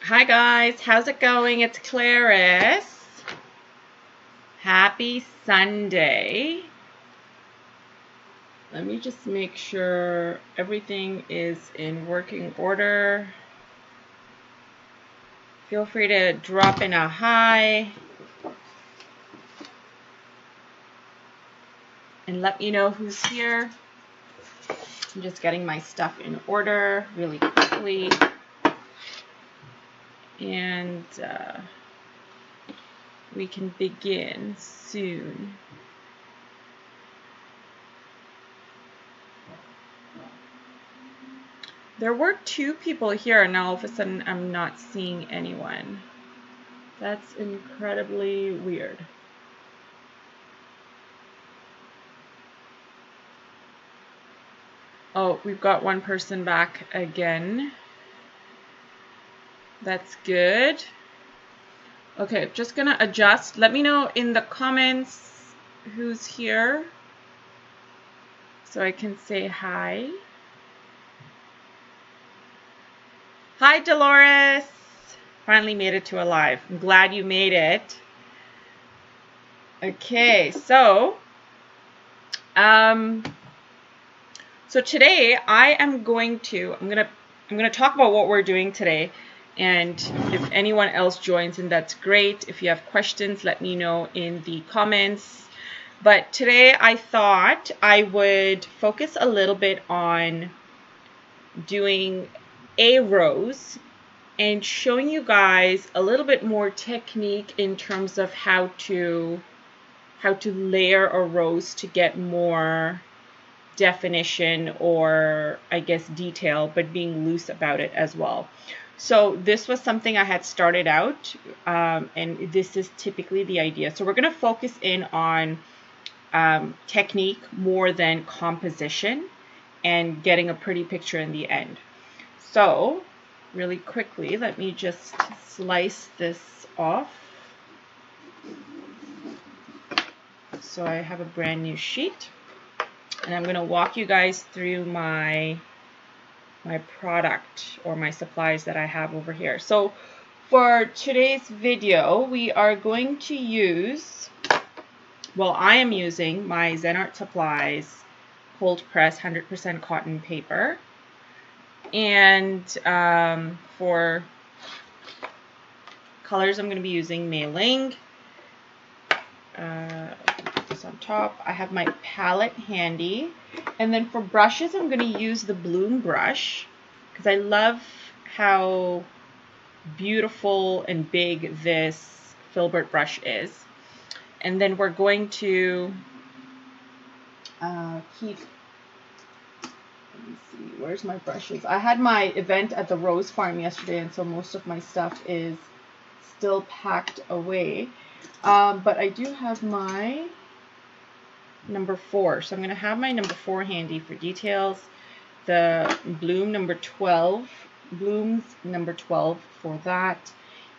Hi guys, how's it going? It's Clarice. Happy Sunday. Let me just make sure everything is in working order. Feel free to drop in a hi and let me know who's here. I'm just getting my stuff in order really quickly. And we can begin soon. There were 2 people here, and now all of a sudden I'm not seeing anyone. That's incredibly weird. Oh, we've got one person back again. That's good. Okay, just gonna adjust. Let me know in the comments who's here so I can say hi. Hi, Dolores. Finally made it to a live. I'm glad you made it. Okay, so today I'm gonna talk about what we're doing today. And if anyone else joins, and that's great. If you have questions, let me know in the comments. But today I thought I would focus a little bit on doing a rose and showing you guys a little bit more technique in terms of how to layer a rose to get more definition, or I guess detail, but being loose about it as well. So this was something I had started out, and this is typically the idea. So we're going to focus in on technique more than composition and getting a pretty picture in the end. So really quickly, let me just slice this off. So I have a brand new sheet, and I'm going to walk you guys through my product or my supplies that I have over here. So for today's video, we are going to use, well, I am using my Zen Art Supplies cold press 100% cotton paper. And for colors, I'm going to be using Mei Liang. This on top. I have my palette handy. And then for brushes, I'm going to use the Bloom brush because I love how beautiful and big this filbert brush is. And then we're going to keep, let me see, where's my brushes? I had my event at the Rose Farm yesterday, and so most of my stuff is still packed away. But I do have my number 4. So I'm going to have my number 4 handy for details. The Blooms number 12 for that.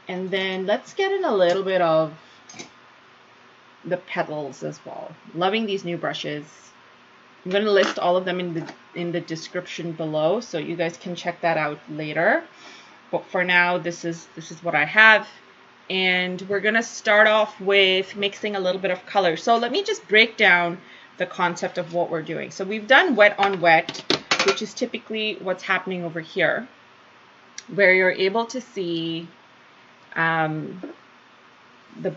And then let's get in a little bit of the petals as well. Loving these new brushes. I'm going to list all of them in the description below, so you guys can check that out later. But for now, this is what I have. And we're going to start off with mixing a little bit of color. So let me just break down the concept of what we're doing. So we've done wet on wet, which is typically what's happening over here, where you're able to see the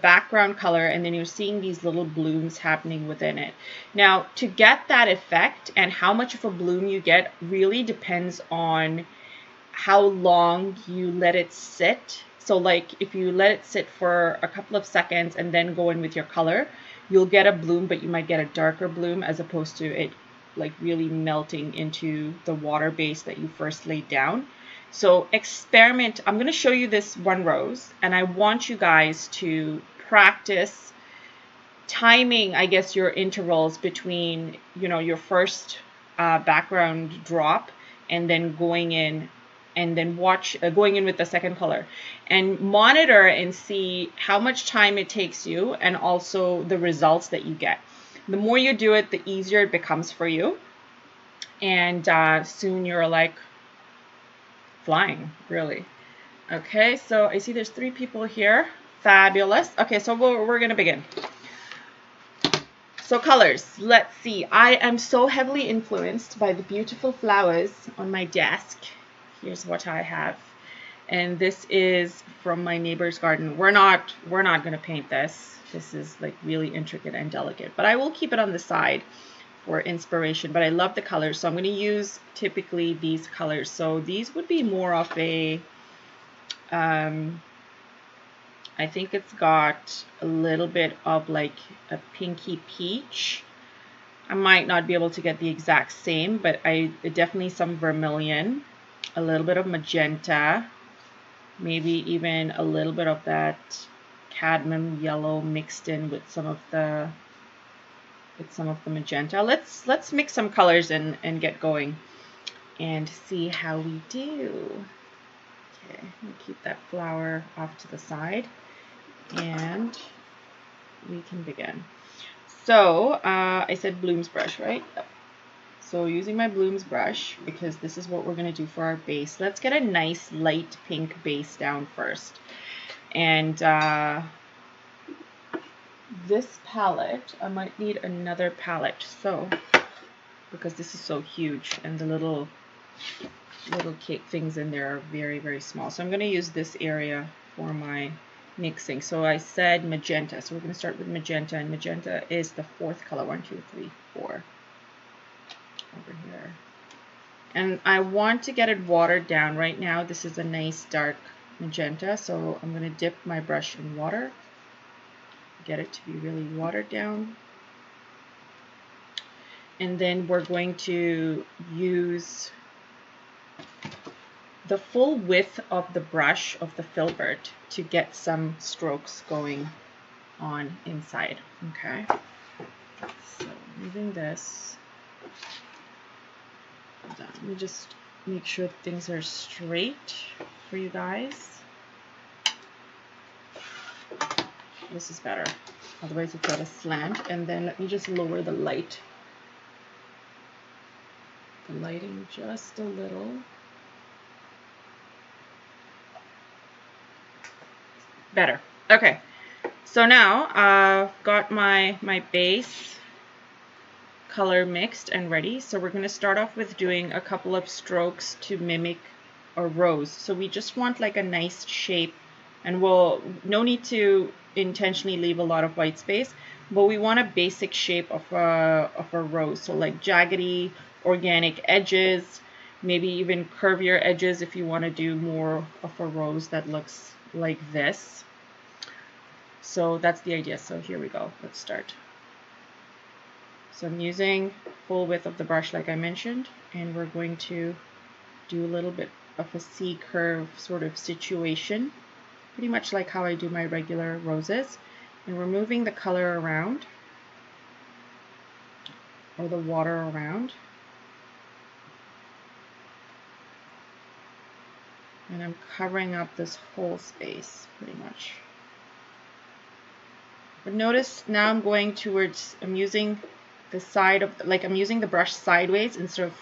background color, and then you're seeing these little blooms happening within it. Now, to get that effect and how much of a bloom you get really depends on how long you let it sit. So like if you let it sit for a couple of seconds and then go in with your color, you'll get a bloom, but you might get a darker bloom as opposed to it like really melting into the water base that you first laid down. So experiment. I'm going to show you this one rose, and I want you guys to practice timing, I guess, your intervals between, you know, your first background drop and then going in, and then going in with the second color, and monitor and see how much time it takes you and also the results that you get. The more you do it, the easier it becomes for you, and soon you're like flying, really. Okay, so I see there's 3 people here. Fabulous. Okay, so we're going to begin. So colors, let's see. I am so heavily influenced by the beautiful flowers on my desk. Here's what I have. And this is from my neighbor's garden. We're not going to paint this. This is like really intricate and delicate, but I will keep it on the side for inspiration. But I love the colors, so I'm going to use typically these colors. So these would be more of a I think it's got a little bit of like a pinky peach. I might not be able to get the exact same, but definitely some vermilion, a little bit of magenta, maybe even a little bit of that cadmium yellow mixed in with some of the magenta. Let's mix some colors and get going and see how we do. Okay, we'll keep that flower off to the side and we can begin. So I said Bloom's brush, right? Yep. So using my Bloom's brush, because this is what we're going to do for our base, let's get a nice light pink base down first. And this palette, I might need another palette, so because this is so huge and the little cake things in there are very, very small. So I'm going to use this area for my mixing. So I said magenta, so we're going to start with magenta, and magenta is the 4th color. 1, 2, 3, 4 over here. And I want to get it watered down. Right now this is a nice dark magenta, so I'm going to dip my brush in water, get it to be really watered down, and then we're going to use the full width of the brush of the filbert to get some strokes going on inside. Okay, so moving this, let me just make sure things are straight for you guys. This is better, otherwise it's at a slant. And then let me just lower the lighting just a little. Better. Okay, so now I've got my base color mixed and ready. So we're going to start off with doing a couple of strokes to mimic a rose. So we just want like a nice shape, and we'll no need to intentionally leave a lot of white space, but we want a basic shape of a rose. So like jaggedy organic edges, maybe even curvier edges if you want to do more of a rose that looks like this. So that's the idea. So here we go. Let's start. So I'm using full width of the brush like I mentioned, and we're going to do a little bit of a C curve sort of situation, pretty much like how I do my regular roses. And we're moving the color around, or the water around. And I'm covering up this whole space pretty much. But notice now I'm going towards, I'm using the side of, like I'm using the brush sideways instead of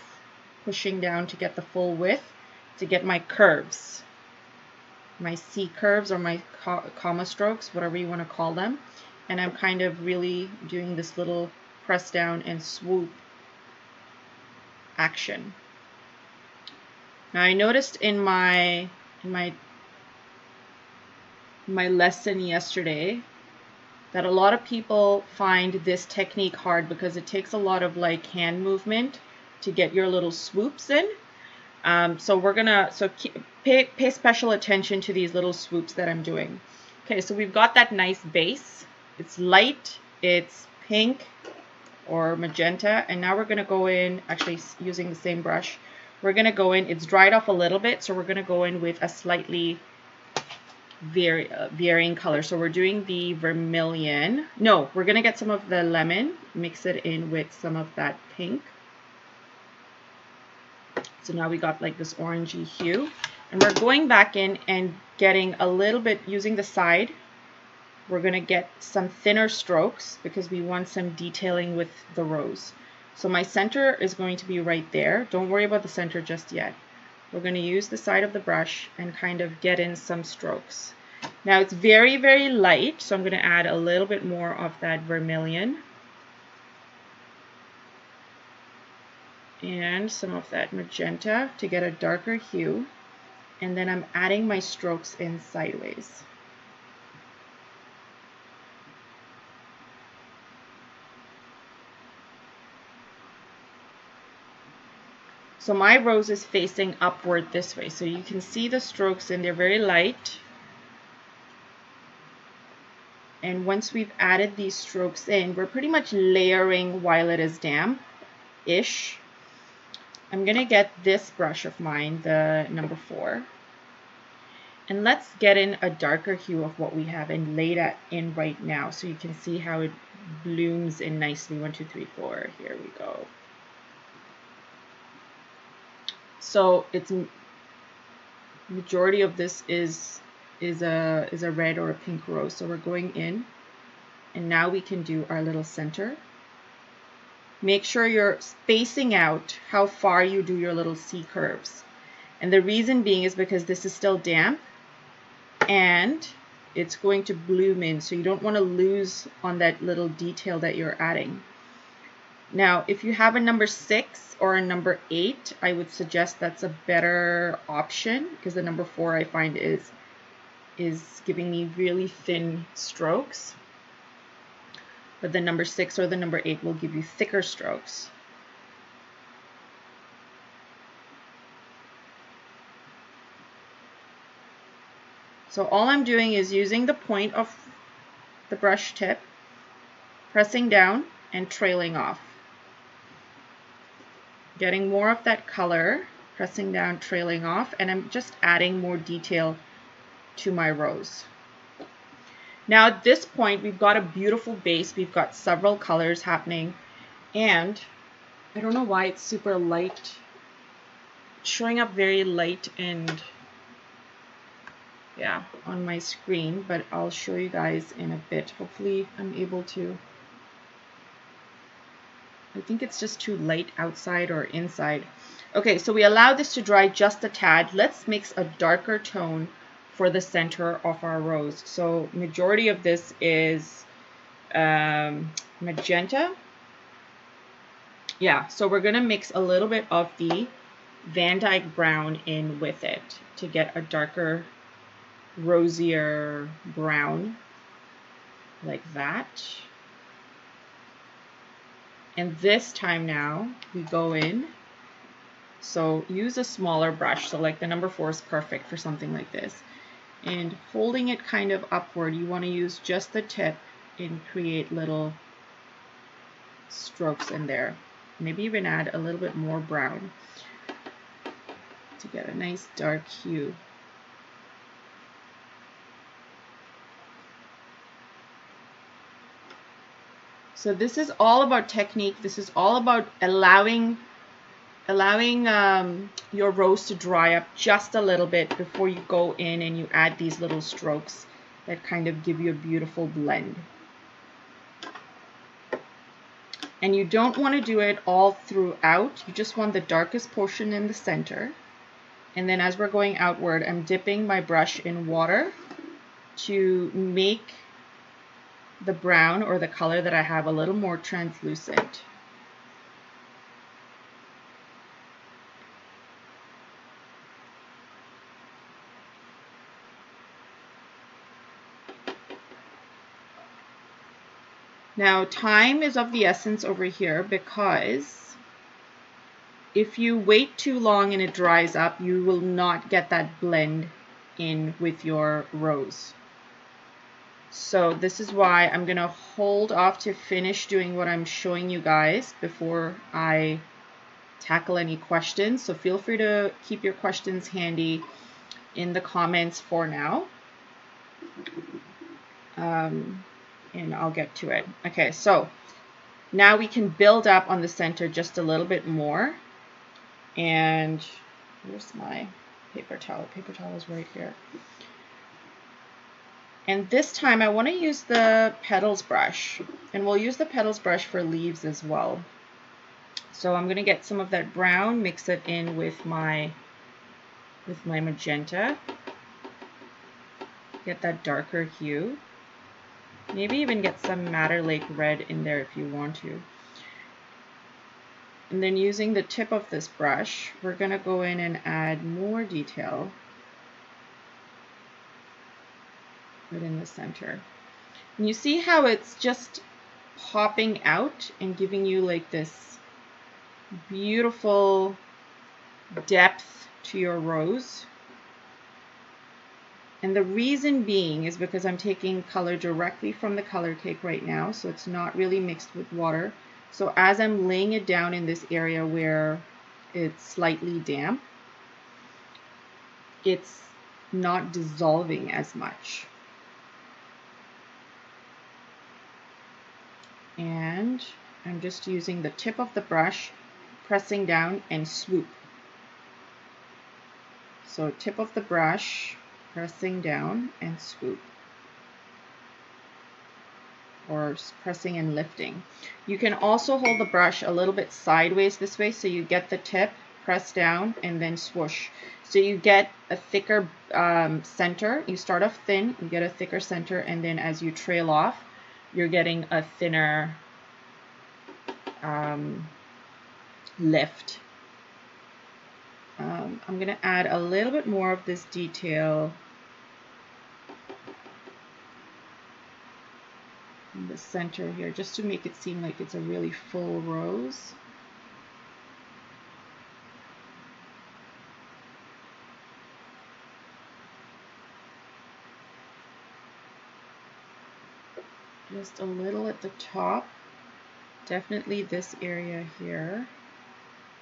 pushing down to get the full width, to get my curves, my C curves or my comma strokes, whatever you want to call them. And I'm kind of really doing this little press down and swoop action. Now I noticed in my lesson yesterday that a lot of people find this technique hard because it takes a lot of like hand movement to get your little swoops in. So we're gonna pay special attention to these little swoops that I'm doing. Okay, so we've got that nice base. It's light, it's pink or magenta, and now we're gonna go in, actually using the same brush, we're gonna go in, it's dried off a little bit, so we're gonna go in with a slightly varying color. So we're doing the vermilion. No, we're gonna get some of the lemon, mix it in with some of that pink. So now we got like this orangey hue, and we're going back in and getting a little bit, using the side, we're gonna get some thinner strokes because we want some detailing with the rose. So my center is going to be right there. Don't worry about the center just yet. we're going to use the side of the brush and kind of get in some strokes. Now it's very, very light, so I'm going to add a little bit more of that vermilion and some of that magenta to get a darker hue. And then I'm adding my strokes in sideways. So my rose is facing upward this way, so you can see the strokes and they're very light. And once we've added these strokes in, we're pretty much layering while it is damp-ish. I'm going to get this brush of mine, the number 4. And let's get in a darker hue of what we have and lay that in right now so you can see how it blooms in nicely. 1, 2, 3, 4. Here we go. So it's majority of this is a red or a pink rose. So we're going in, and now we can do our little center. Make sure you're spacing out how far you do your little C curves. And the reason being is because this is still damp and it's going to bloom in, so you don't want to lose on that little detail that you're adding. Now, if you have a number 6 or a number 8, I would suggest that's a better option, because the number 4 I find is giving me really thin strokes. But the number 6 or the number 8 will give you thicker strokes. So all I'm doing is using the point of the brush tip, pressing down and trailing off. Getting more of that color, pressing down, trailing off, and I'm just adding more detail to my rose. Now at this point, we've got a beautiful base. We've got several colors happening, and I don't know why it's super light. It's showing up very light and yeah, on my screen, but I'll show you guys in a bit. Hopefully I'm able to. I think it's just too light outside or inside. Okay, so we allow this to dry just a tad. Let's mix a darker tone for the center of our rose. So majority of this is magenta. Yeah, so we're gonna mix a little bit of the Van Dyke brown in with it to get a darker, rosier brown, like that. And this time now, we go in, so use a smaller brush, so like the number 4 is perfect for something like this. And holding it kind of upward, you want to use just the tip and create little strokes in there. Maybe even add a little bit more brown to get a nice dark hue. So this is all about technique. This is all about allowing your rose to dry up just a little bit before you go in and you add these little strokes that kind of give you a beautiful blend. And you don't want to do it all throughout. You just want the darkest portion in the center. And then as we're going outward, I'm dipping my brush in water to make the brown or the color that I have a little more translucent. Now time is of the essence over here, because if you wait too long and it dries up, you will not get that blend in with your rose. So this is why I'm going to hold off to finish doing what I'm showing you guys before I tackle any questions. So feel free to keep your questions handy in the comments for now. And I'll get to it. Okay, so now we can build up on the center just a little bit more. And where's my paper towel? Paper towel is right here. And this time I want to use the petals brush, and we'll use the petals brush for leaves as well. So I'm going to get some of that brown, mix it in with my with my magenta. Get that darker hue. Maybe even get some Madder Lake red in there if you want to. And then using the tip of this brush, we're going to go in and add more detail right in the center. And you see how it's just popping out and giving you like this beautiful depth to your rose. And the reason being is because I'm taking color directly from the color cake right now, so it's not really mixed with water. So as I'm laying it down in this area where it's slightly damp, it's not dissolving as much. And I'm just using the tip of the brush, pressing down and swoop. So tip of the brush, pressing down and swoop. Or pressing and lifting. You can also hold the brush a little bit sideways this way, so you get the tip, press down, and then swoosh. So you get a thicker center. You start off thin, you get a thicker center, and then as you trail off, you're getting a thinner lift. I'm going to add a little bit more of this detail in the center here, just to make it seem like it's a really full rose. Just a little at the top, definitely this area here.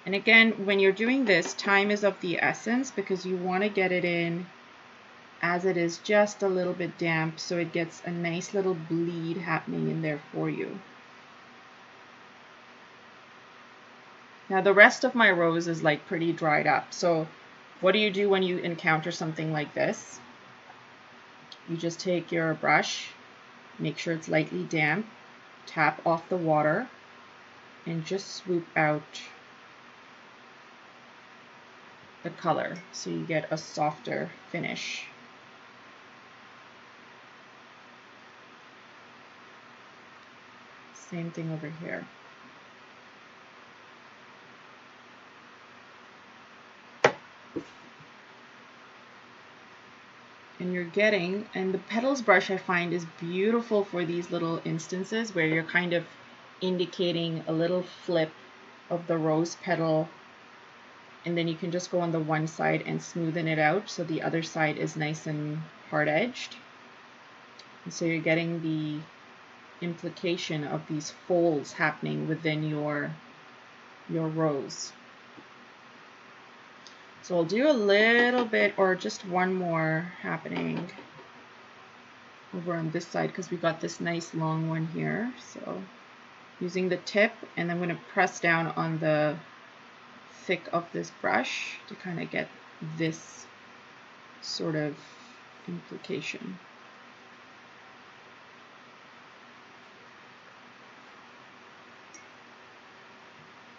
And again, when you're doing this, time is of the essence because you want to get it in as it is just a little bit damp, so it gets a nice little bleed happening in there for you. Now the rest of my rose is like pretty dried up. So what do you do when you encounter something like this? You just take your brush, make sure it's lightly damp, tap off the water, and just swoop out the color so you get a softer finish. Same thing over here. And you're getting, and the petals brush I find is beautiful for these little instances where you're kind of indicating a little flip of the rose petal, and then you can just go on the one side and smoothen it out so the other side is nice and hard edged. And so you're getting the implication of these folds happening within your rose. So I'll do a little bit, or just one more happening over on this side because we got this nice long one here. So using the tip, and I'm going to press down on the thick of this brush to kind of get this sort of implication.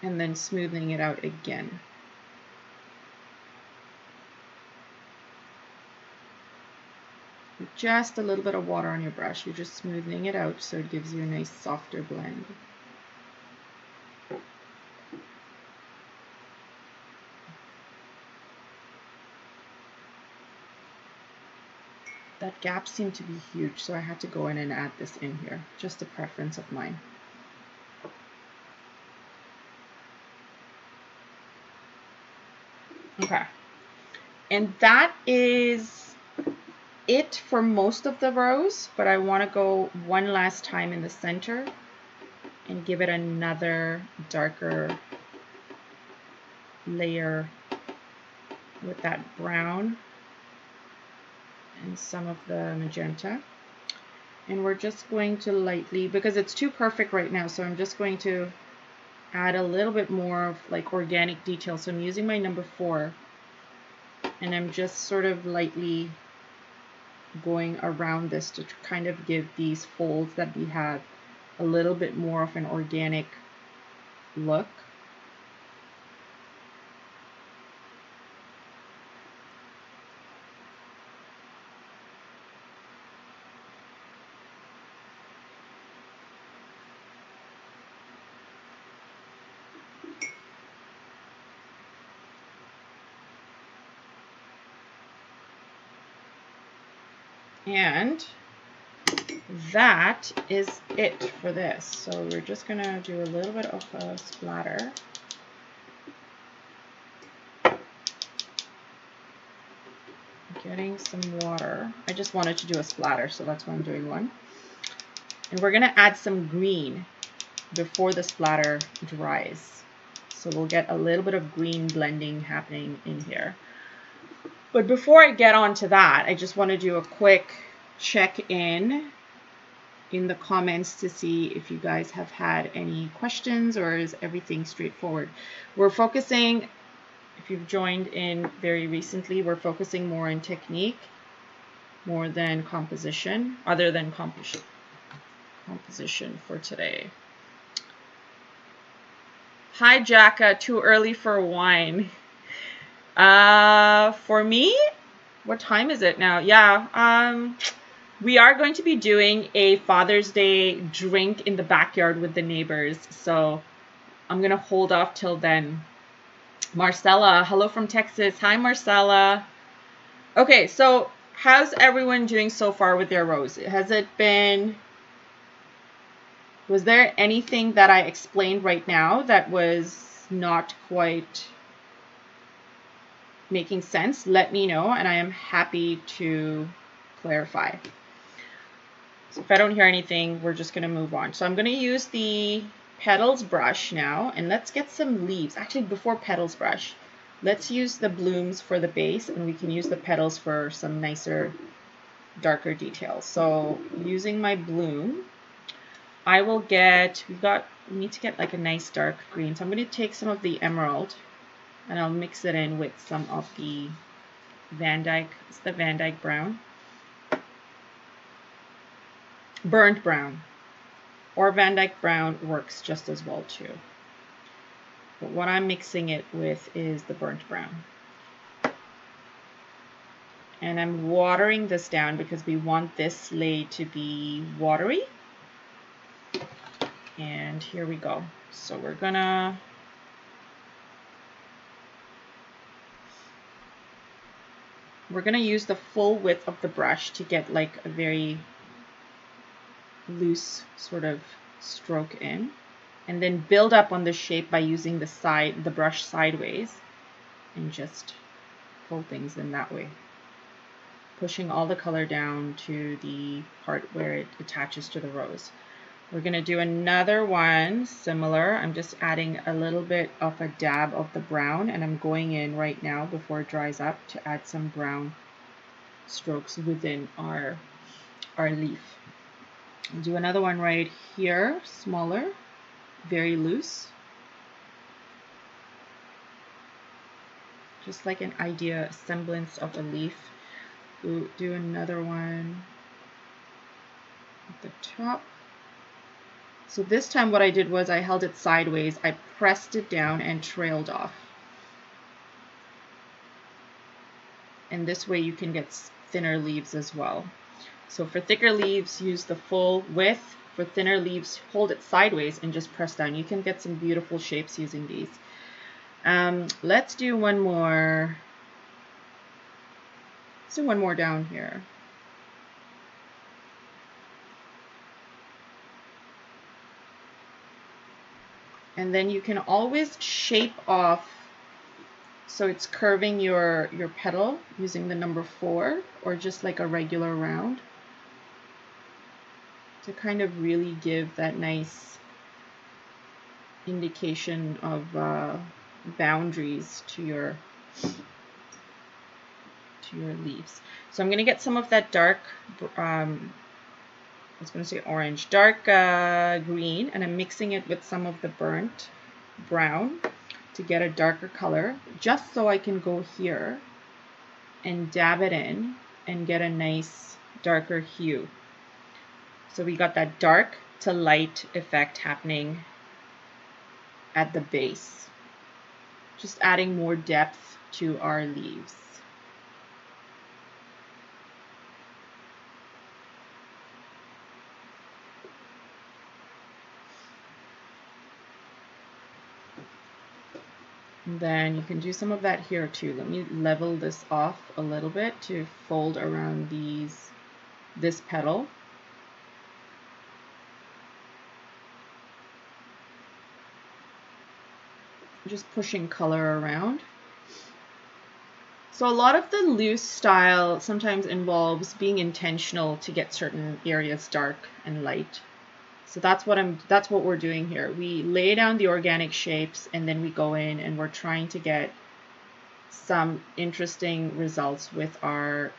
And then smoothing it out again. With just a little bit of water on your brush, you're just smoothing it out so it gives you a nice softer blend. That gap seemed to be huge, so I had to go in and add this in here. Just a preference of mine. Okay, and that is it for most of the rose, but I want to go one last time in the center and give it another darker layer with that brown and some of the magenta. And we're just going to lightly, because it's too perfect right now, so I'm just going to add a little bit more of like organic detail. So I'm using my number 4 and I'm just sort of lightly going around this to kind of give these folds that we have a little bit more of an organic look. And that is it for this. So we're just gonna do a little bit of a splatter. Getting some water. I just wanted to do a splatter, so that's why I'm doing one. And we're gonna add some green before the splatter dries. So we'll get a little bit of green blending happening in here. But before I get on to that, I just want to do a quick check-in in the comments to see if you guys have had any questions or is everything straightforward. We're focusing, if you've joined in very recently, we're focusing more on technique, more than composition, other than composition for today. Hi, Jacka, too early for wine. For me, what time is it now? Yeah, we are going to be doing a Father's Day drink in the backyard with the neighbors, so I'm gonna hold off till then. Marcella, hello from Texas. Hi, Marcella. Okay, so how's everyone doing so far with their rose? Has it been... Was there anything that I explained right now that was not quite making sense? Let me know, and I am happy to clarify. So if I don't hear anything, we're just going to move on. So I'm going to use the Petals brush now, and let's get some leaves. Actually, before Petals brush, let's use the blooms for the base, and we can use the petals for some nicer, darker details. So using my bloom, I will get, we need to get like a nice dark green. So I'm going to take some of the emerald and I'll mix it in with some of the Van Dyke, it's the Van Dyke brown. Burnt brown or Van Dyke brown works just as well too. But what I'm mixing it with is the burnt brown. And I'm watering this down because we want this slate to be watery. And here we go. So we're gonna use the full width of the brush to get like a very loose sort of stroke in, and then build up on the shape by using the brush sideways and just pull things in that way, pushing all the color down to the part where it attaches to the rose. We're going to do another one similar. I'm just adding a little bit of a dab of the brown, and I'm going in right now before it dries up to add some brown strokes within our leaf. I'll do another one right here, smaller, very loose. Just like an idea, a semblance of a leaf. We'll do another one at the top. So this time what I did was I held it sideways, I pressed it down and trailed off. And this way you can get thinner leaves as well. So for thicker leaves, use the full width. For thinner leaves, hold it sideways and just press down. You can get some beautiful shapes using these. Let's do one more. Let's do one more down here. And then you can always shape off so it's curving your petal using the number 4 or just like a regular round to kind of really give that nice indication of boundaries to your leaves. So I'm going to get some of that dark I was going to say orange, dark green, and I'm mixing it with some of the burnt brown to get a darker color, just so I can go here and dab it in and get a nice darker hue. So we got that dark to light effect happening at the base, just adding more depth to our leaves. And then you can do some of that here too. Let me level this off a little bit to fold around these this petal. Just pushing color around. So a lot of the loose style sometimes involves being intentional to get certain areas dark and light. So that's what we're doing here. We lay down the organic shapes and then we go in and we're trying to get some interesting results with our,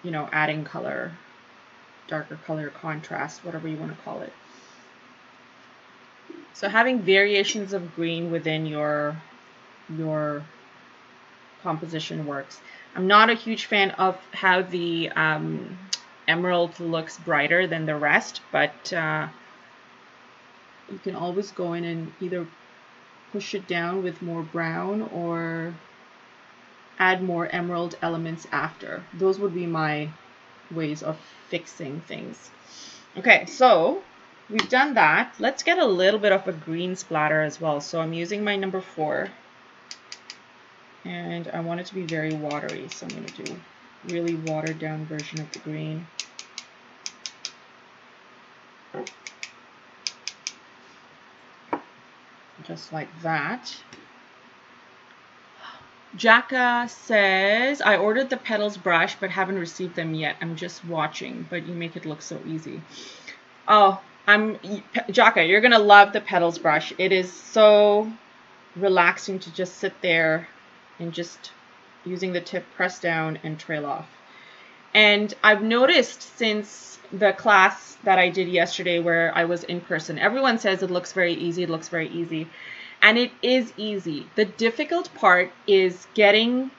you know, adding color, darker color, contrast, whatever you want to call it. So having variations of green within your composition works. I'm not a huge fan of how the emerald looks brighter than the rest, but you can always go in and either push it down with more brown or add more emerald elements after. Those would be my ways of fixing things. Okay, so we've done that. Let's get a little bit of a green splatter as well. So I'm using my number 4 and I want it to be very watery. So I'm going to do a really watered down version of the green. Just like that. Jacka says, I ordered the PetalsBrush but haven't received them yet. I'm just watching, but you make it look so easy. Oh, Jacka, you're going to love the PetalsBrush. It is so relaxing to just sit there and just using the tip, press down and trail off. And I've noticed since the class that I did yesterday where I was in person, everyone says it looks very easy, it looks very easy. And it is easy. The difficult part is getting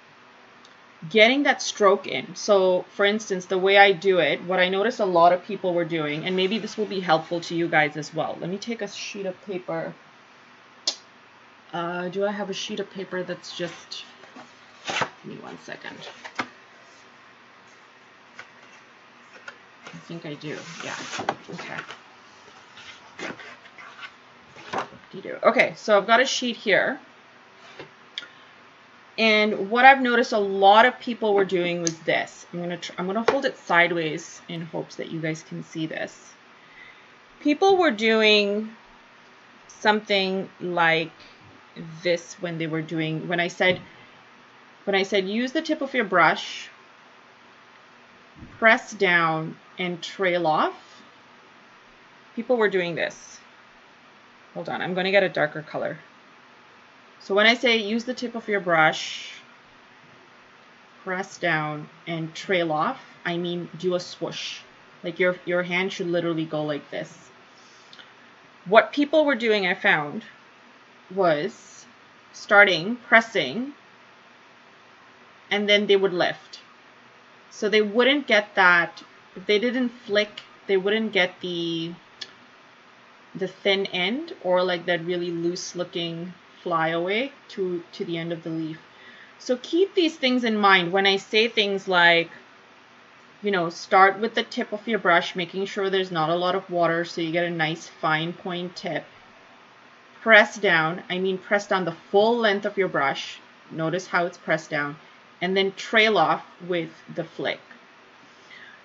that stroke in. So for instance, the way I do it, what I noticed a lot of people were doing, and maybe this will be helpful to you guys as well. Let me take a sheet of paper. Do I have a sheet of paper that's just, give me 1 second. I think I do, yeah, okay. You do. Okay, so I've got a sheet here. And what I've noticed a lot of people were doing was this. I'm gonna hold it sideways in hopes that you guys can see this. People were doing something like this when they were doing, when I said use the tip of your brush, press down and trail off. People were doing this. Hold on, I'm going to get a darker color. So when I say use the tip of your brush, press down and trail off, I mean do a swoosh. Like your hand should literally go like this. What people were doing, I found, was starting, pressing, and then they would lift. So they wouldn't get that, if they didn't flick, they wouldn't get the thin end or like that really loose looking flyaway to the end of the leaf. So keep these things in mind when I say things like, you know, start with the tip of your brush, making sure there's not a lot of water so you get a nice fine point tip. Press down, I mean press down the full length of your brush. Notice how it's pressed down. And then trail off with the flick.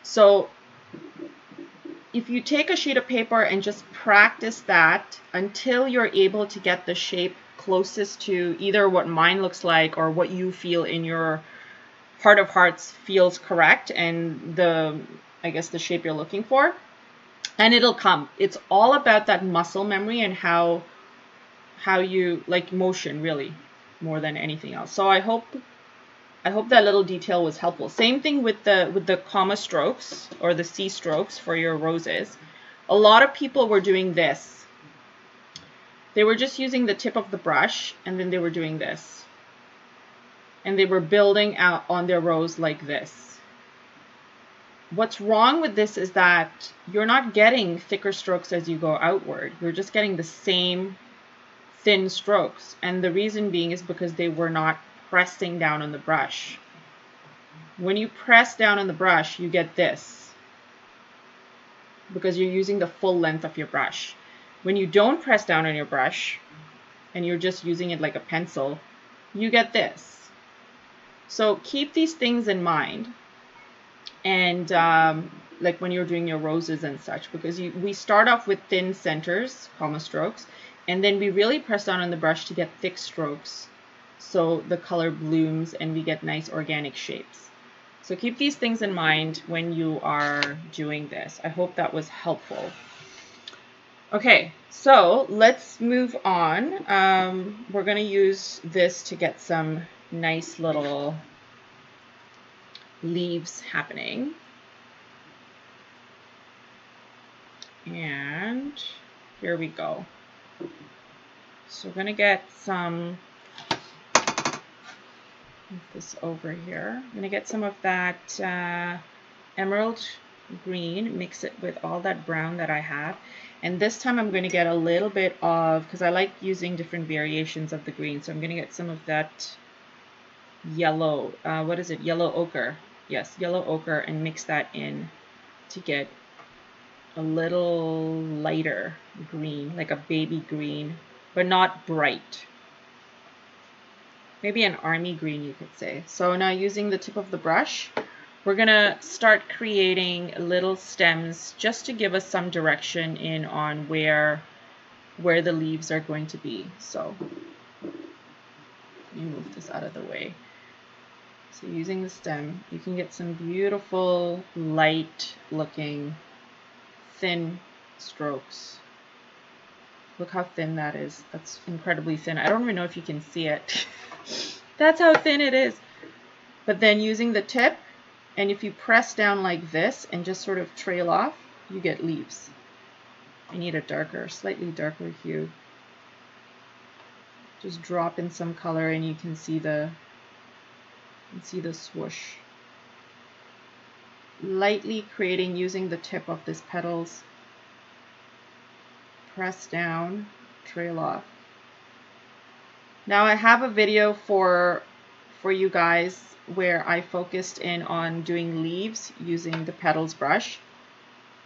So if you take a sheet of paper and just practice that until you're able to get the shape closest to either what mine looks like or what you feel in your heart of hearts feels correct and I guess the shape you're looking for, and it'll come. It's all about that muscle memory and how you like motion, really, more than anything else. So I hope that little detail was helpful. Same thing with the comma strokes or the C strokes for your roses. A lot of people were doing this. They were just using the tip of the brush and then they were doing this. And they were building out on their rose like this. What's wrong with this is that you're not getting thicker strokes as you go outward. You're just getting the same thin strokes. And the reason being is because they were not pressing down on the brush. When you press down on the brush, you get this because you're using the full length of your brush. When you don't press down on your brush and you're just using it like a pencil, you get this. So keep these things in mind and like when you're doing your roses and such, because we start off with thin centers, comma strokes, and then we really press down on the brush to get thick strokes so the color blooms and we get nice organic shapes. So keep these things in mind when you are doing this. I hope that was helpful. Okay, so let's move on. We're going to use this to get some nice little leaves happening. And here we go. So we're going to get some, move this over here. I'm going to get some of that emerald green, mix it with all that brown that I have. And this time I'm going to get a little bit of, because I like using different variations of the green, so I'm going to get some of that yellow, what is it, yellow ochre. Yes, yellow ochre, and mix that in to get a little lighter green, like a baby green, but not bright. Maybe an army green, you could say. So now using the tip of the brush, we're gonna start creating little stems just to give us some direction in on where the leaves are going to be. So let me move this out of the way. So using the stem, you can get some beautiful, light looking, thin strokes. Look how thin that is. That's incredibly thin. I don't even know if you can see it. That's how thin it is. But then using the tip, and if you press down like this and just sort of trail off, you get leaves. I need a darker, slightly darker hue. Just drop in some color and you can see the swoosh. Lightly creating using the tip of this petals. Press down, trail off. Now I have a video for you guys where I focused in on doing leaves using the PetalsBrush,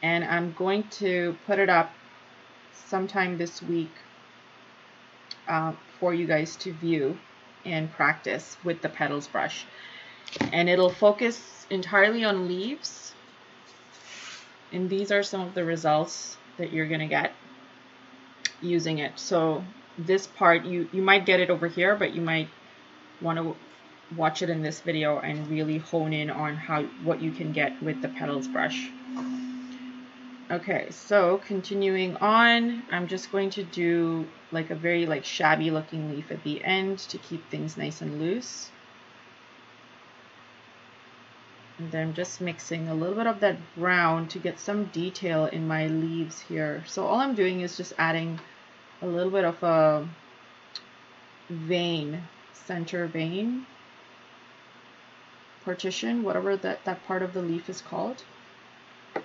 and I'm going to put it up sometime this week for you guys to view and practice with the PetalsBrush. And it'll focus entirely on leaves, and these are some of the results that you're gonna get using it. So this part, you might get it over here, but you might want to watch it in this video and really hone in on what you can get with the PetalsBrush. Okay, so continuing on, I'm just going to do like a very shabby looking leaf at the end to keep things nice and loose. And then just mixing a little bit of that brown to get some detail in my leaves here. So all I'm doing is just adding a little bit of a vein, center vein, partition, whatever that part of the leaf is called,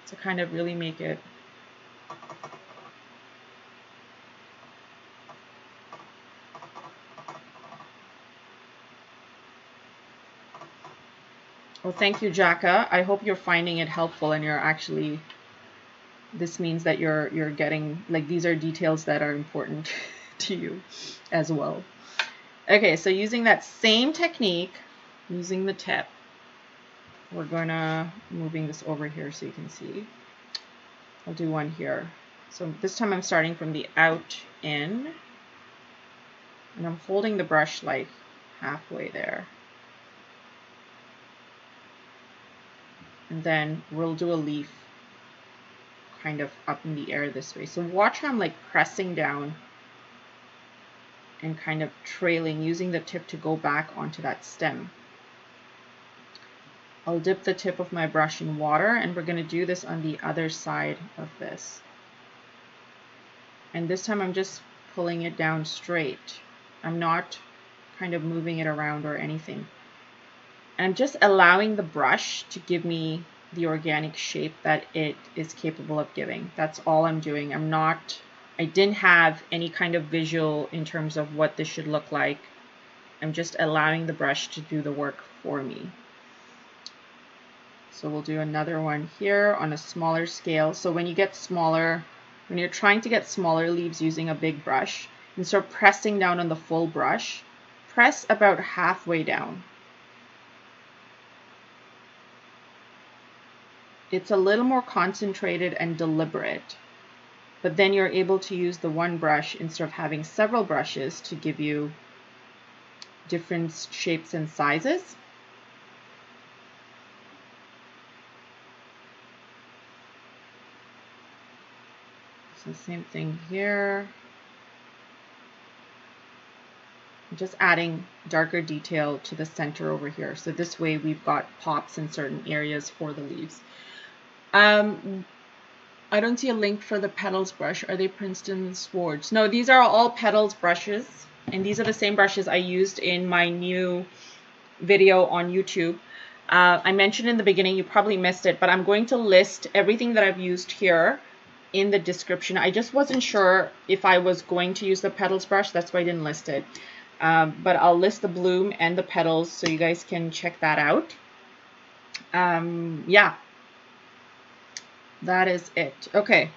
to kind of really make it well, thank you, Jacka. I hope you're finding it helpful and you're actually, this means that you're getting, these are details that are important to you as well. Okay, so using that same technique, using the tip, we're gonna, moving this over here so you can see. I'll do one here. So this time I'm starting from the out in, and I'm holding the brush like halfway there. And then we'll do a leaf kind of up in the air this way. So watch how I'm pressing down and kind of trailing, using the tip to go back onto that stem. I'll dip the tip of my brush in water, and we're going to do this on the other side of this. And this time I'm just pulling it down straight. I'm not kind of moving it around or anything. I'm just allowing the brush to give me the organic shape that it is capable of giving. That's all I'm doing. I didn't have any kind of visual in terms of what this should look like. I'm just allowing the brush to do the work for me. So we'll do another one here on a smaller scale. So when you get smaller, when you're trying to get smaller leaves using a big brush, instead of pressing down on the full brush, press about halfway down. it's a little more concentrated and deliberate. But then you're able to use the one brush instead of having several brushes to give you different shapes and sizes. So same thing here. Just adding darker detail to the center over here. So this way we've got pops in certain areas for the leaves. I don't see a link for the Petals brush. Are they Princeton Swords? No, these are all Petals brushes. And these are the same brushes I used in my new video on YouTube. I mentioned in the beginning, you probably missed it, but I'm going to list everything that I've used here in the description. I just wasn't sure if I was going to use the Petals brush. That's why I didn't list it. But I'll list the bloom and the petals so you guys can check that out. Yeah, that is it. Okay,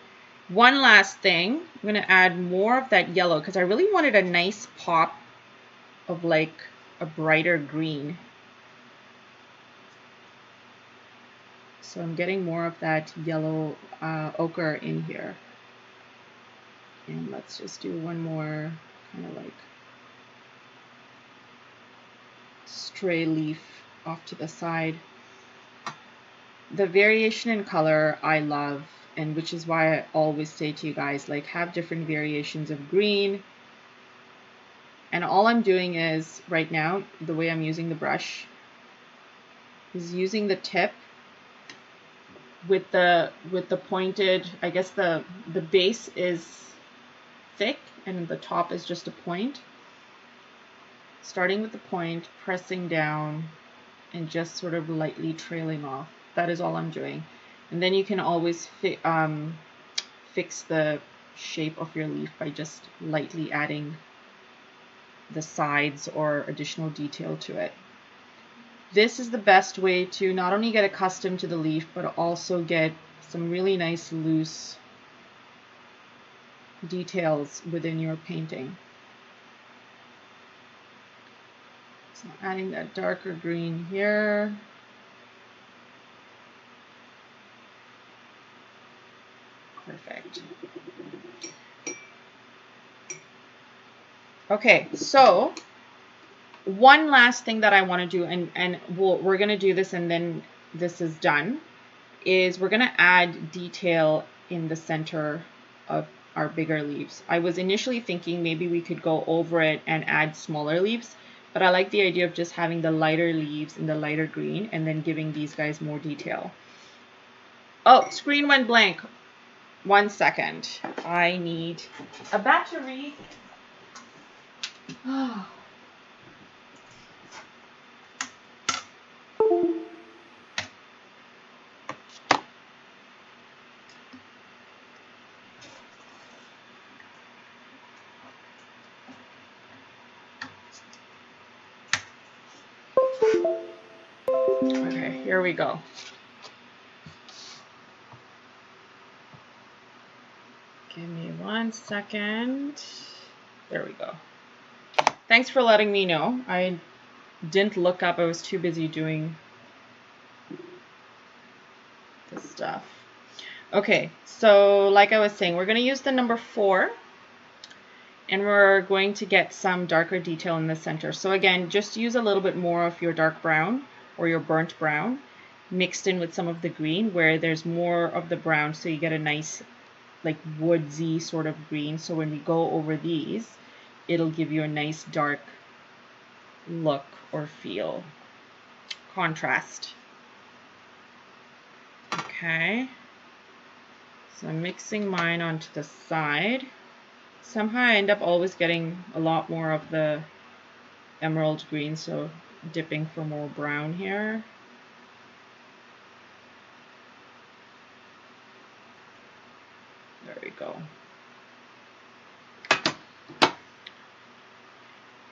one last thing. I'm going to add more of that yellow because I really wanted a nice pop of like a brighter green. So I'm getting more of that yellow ochre in here. And let's just do one more kind of like stray leaf off to the side. The variation in color I love, and which is why I always say to you guys, like, have different variations of green. And all I'm doing is right now, the way I'm using the brush is using the tip with the pointed, I guess the base is thick and the top is just a point. Starting with the point, pressing down, and just sort of lightly trailing off. That is all I'm doing. And then you can always fix the shape of your leaf by just lightly adding the sides or additional detail to it. This is the best way to not only get accustomed to the leaf, but also get some really nice loose details within your painting. So adding that darker green here. Perfect. Okay, so one last thing that I want to do, and we're going to do this and then this is done, is we're going to add detail in the center of our bigger leaves. I was initially thinking maybe we could go over it and add smaller leaves, but I like the idea of just having the lighter leaves in the lighter green and then giving these guys more detail. Oh, screen went blank. 1 second. I need a battery. Oh. Okay, here we go. Give me 1 second. There we go. Thanks for letting me know. I didn't look up. I was too busy doing this stuff. Okay, so like I was saying, we're going to use the number 4. And we're going to get some darker detail in the center. So again, just use a little bit more of your dark brown or your burnt brown mixed in with some of the green where there's more of the brown, so you get a nice like woodsy sort of green. So when we go over these, it'll give you a nice dark look or feel. Contrast. Okay. So I'm mixing mine onto the side. Somehow I end up always getting a lot more of the emerald green, so dipping for more brown here. There we go.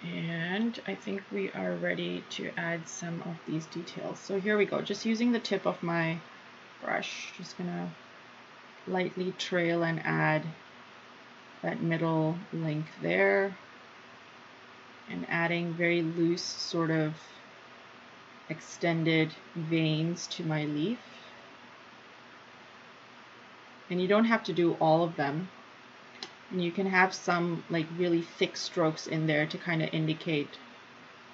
And I think we are ready to add some of these details. So here we go, just using the tip of my brush, just gonna lightly trail and add that middle length there, and adding very loose sort of extended veins to my leaf. And you don't have to do all of them. And you can have some like really thick strokes in there to kind of indicate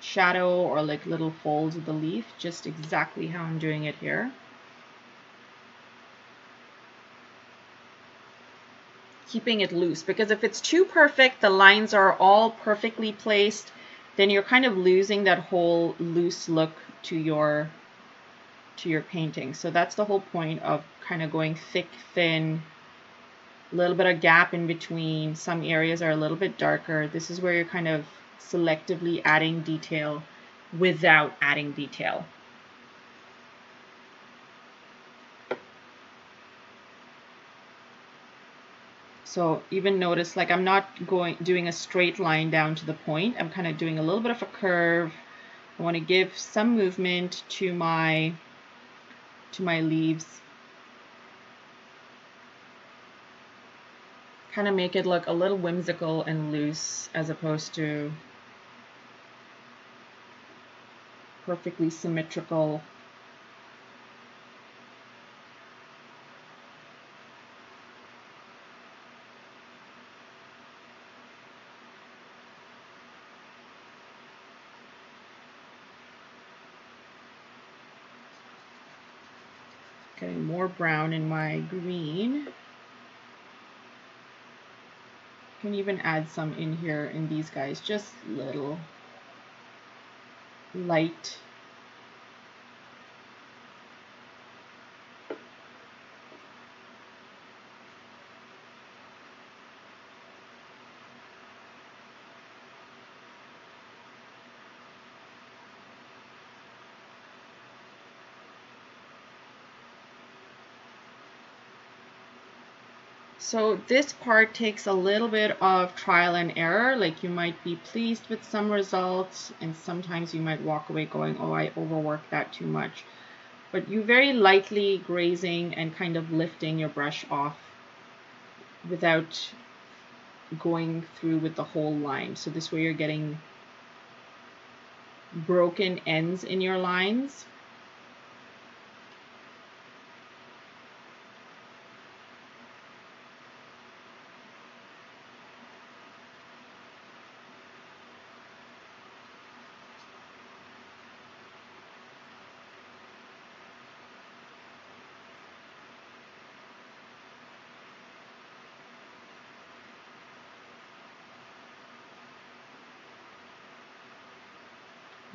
shadow or like little folds of the leaf, just exactly how I'm doing it here. Keeping it loose, because if it's too perfect, the lines are all perfectly placed, then you're kind of losing that whole loose look to your painting. So that's the whole point of kind of going thick, thin, a little bit of gap in between. Some areas are a little bit darker. This is where you're kind of selectively adding detail without adding detail. So even notice, like, I'm not doing a straight line down to the point. I'm kind of doing a little bit of a curve. I want to give some movement to my leaves. Kind of make it look a little whimsical and loose as opposed to perfectly symmetrical. Getting more brown in my green. Can even add some in here in these guys, just little light. So this part takes a little bit of trial and error. Like, you might be pleased with some results and sometimes you might walk away going, oh, I overworked that too much. But you very lightly grazing and kind of lifting your brush off without going through with the whole line. So this way you're getting broken ends in your lines.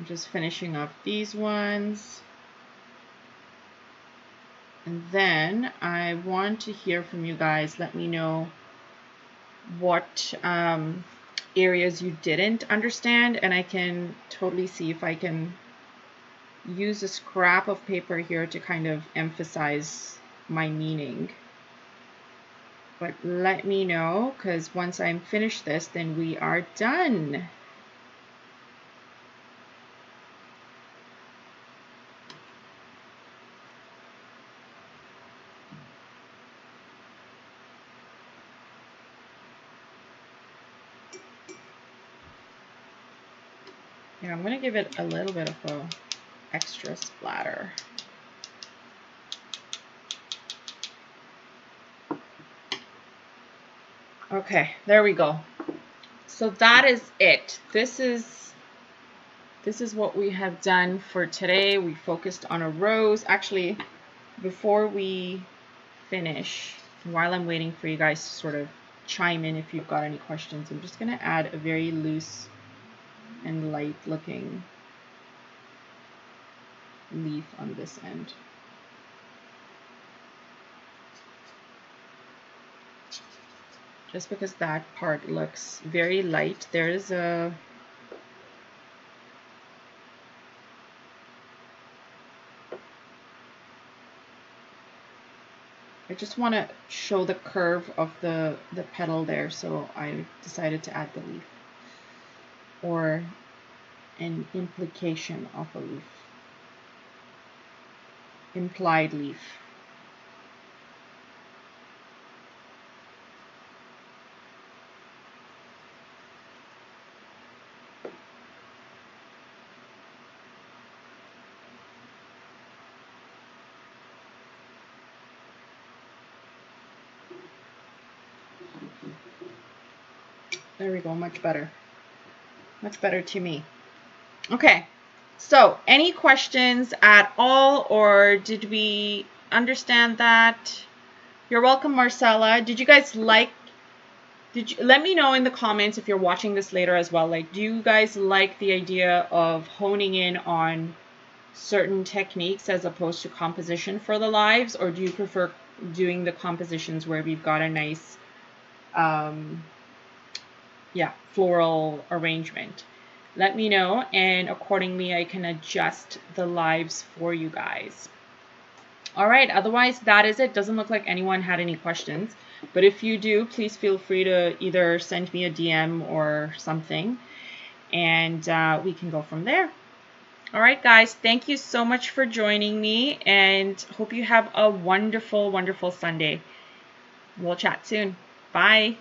I'm just finishing up these ones. And then I want to hear from you guys. Let me know what areas you didn't understand, and I can totally see if I can use a scrap of paper here to kind of emphasize my meaning. But let me know, because once I'm finished this, then we are done. Yeah, I'm going to give it a little bit of a extra splatter. Okay, there we go. So that is it. This is what we have done for today. We focused on a rose. Actually, before we finish, while I'm waiting for you guys to sort of chime in if you've got any questions, I'm just going to add a very loose and light looking leaf on this end. Just because that part looks very light. There's a I just want to show the curve of the petal there, so I decided to add the leaf, or an implication of a leaf, implied leaf. There we go, much better. Much better to me. Okay, so any questions at all, or did we understand that? You're welcome, Marcella. Did you guys like, let me know in the comments if you're watching this later as well. Like, do you guys like the idea of honing in on certain techniques as opposed to composition for the lives, or do you prefer doing the compositions where we've got a nice floral arrangement? Let me know, and accordingly I can adjust the lives for you guys. All right, otherwise that is it. Doesn't look like anyone had any questions, but if you do, please feel free to either send me a DM or something, and we can go from there. All right, guys, thank you so much for joining me, and hope you have a wonderful, wonderful Sunday. We'll chat soon. Bye.